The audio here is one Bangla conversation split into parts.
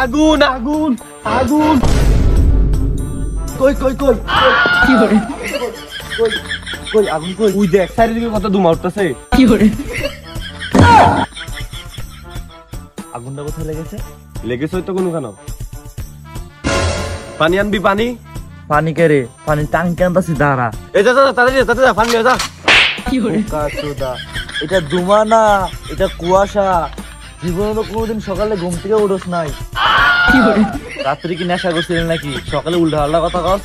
আগুন আগুন আগুন কই কই কই কি করে কই কই আগুন কই ওই দেখ চারিদিকে কত ধোঁয়া উঠতেছে কি করে আগুনটা কোথায় লেগেছে লেগেছে তো কোনো কেন পানি আনবি পানি পানি কে রে পানি টাঙ্কি আনতাছি দাঁড়া এই যা যা তাড়াতাড়ি তাড়াতাড়ি পানি নিয়ে যা কি করে কাচুদা এটা ধোঁয়া না এটা কুয়াশা জীবনে তো কোনোদিন সকালে ঘুম থেকে উঠোস নাই কি করে রাত্রি কি নেশা করছিলেন নাকি সকালে উল্টা পাল্টা কথা কস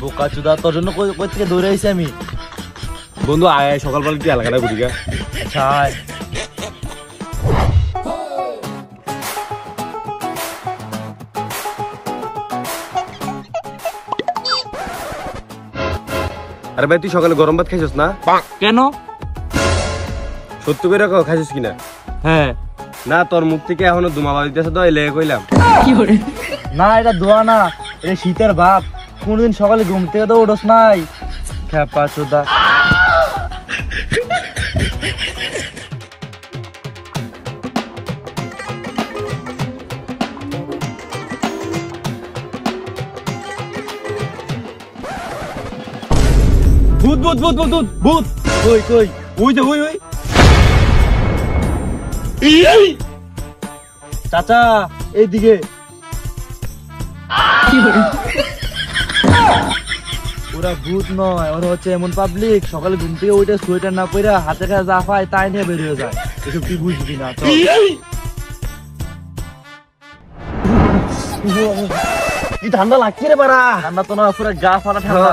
বোকা চুদা তোর জন্য কই থেকে দৌড়ে আইছি আমি বন্ধু আয় আয় সকালবেলা কি এলাকাটা ঘুরি গা আচ্ছা আয়। আরে ভাই তুই সকালে গরম ভাত খাইছিস না কেন সত্যি করে কও খাইছিস কিনা হ্যাঁ না তোর মুখ থেকে এখনো ধোঁয়া বাড়িতেছে তো এই লেগে কইলাম কি করে না এটা ধোয়া না এটা শীতের ভাব কোনদিন সকালে ঘুম থেকে তো উঠোস নাই খেপা চুদা ভূত ভূত ভূত ভূত ভূত ভূত কই কই ওই যে ওই ওই চাচা এইদিকে কি করে ওরা ভূত নয় ওরা হচ্ছে এমন পাবলিক সকালে ঘুম থেকে ওইটা সোয়েটার না পরে হাতে কাছে যা পায় তাই নিয়ে বের হয়ে যায় এসব তুই বুঝবি না চল কি ঠান্ডা লাগছে রে বাড়া ঠান্ডা তো না পুরো গা ফাটা ঠান্ডা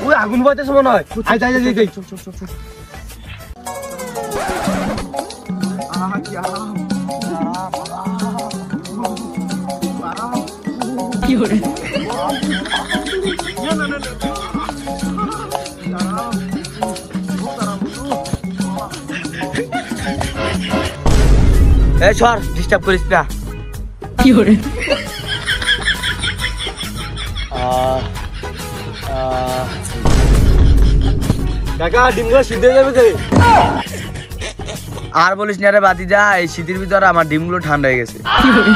ওই আগুন পাইতেছে মনে হয় আয় যাই যাই যাই কি করে এই সর ডিস্টার্ব করিস না কি করে কাকা ডিমগুলো সিদ্ধ হয়ে যাবে যে আর বলিস না রে বাতি যা এই শীতের ভিতরে আমার ডিমগুলো ঠান্ডা হয়ে গেছে কি করে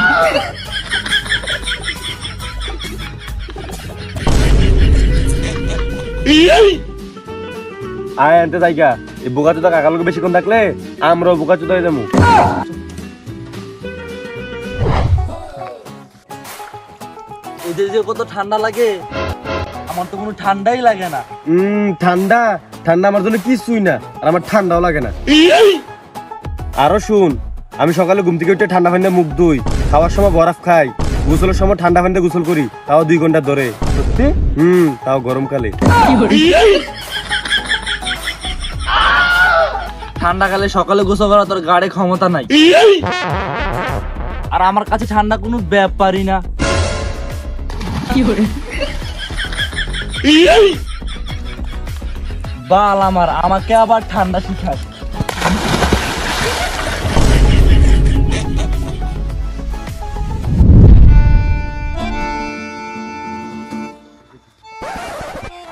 আয় আনতে যাইগা এই বোকা চোদা কাকার লোক বেশিক্ষণ থাকলে আমরাও বোকা চোদা হয়ে যাবো এদের যে কত ঠান্ডা লাগে আমার তো কোনো ঠান্ডাই লাগে না ঠান্ডা ঠান্ডা আমার জন্য কিছুই না আর আমার ঠান্ডাও লাগে না আরো শুন আমি সকালে ঘুম থেকে উঠে ঠান্ডা পানিতে মুখ ধুই খাওয়ার সময় বরফ খাই গোসলের সময় ঠান্ডা পানিতে গোসল করি তাও 2 ঘন্টা ধরে সত্যি তাও গরমকালে কি করে ঠান্ডাকালে সকালে গোসল করা তোর গাড়ে ক্ষমতা নাই আর আমার কাছে ঠান্ডা কোনো ব্যাপারই না কি করে বাল আমার আমাকে আবার ঠান্ডা শিখায়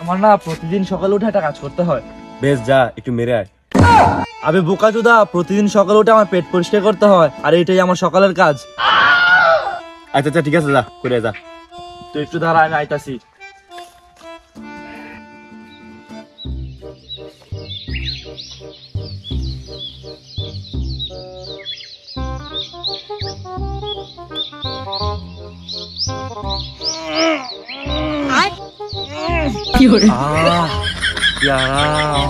আমার না প্রতিদিন সকালে উঠে একটা কাজ করতে হয় বেশ যা একটু মেরে আয় আবে বোকা চোদা প্রতিদিন সকালে উঠে আমার পেট পরিষ্কার করতে হয় আর এটাই আমার সকালের কাজ আচ্ছা আচ্ছা ঠিক আছে যা করে যা তুই একটু দাঁড়া আমি আইতাছি কি করে কি আরাম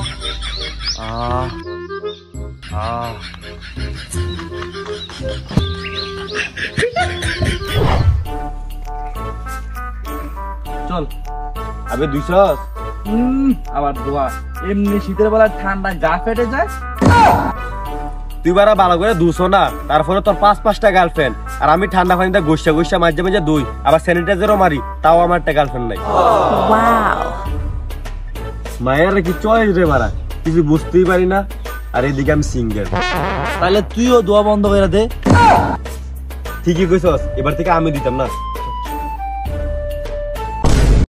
চল আবে 200 আবার দোয়া এমনি শীতের বেলা ঠান্ডা গা ফেটে যায় তুই বারা ভালো করে 200 না তারপরে তোর 5-5টা গার্লফ্রেন্ড আর আমি ঠান্ডা পানিতে গোসা গোসা মাঝে মাঝে দুই আবার স্যানিটাইজারও মারি তাও আমার একটা গার্লফ্রেন্ড নাই ওয়াও মায়ের কি চয়েস রে বারা কিছু বুঝতেই পারি না আর এদিকে আমি সিঙ্গেল তাহলে তুইও দোয়া বন্ধ করে দে ঠিকই কইছস এবার থেকে আমি দিতাম না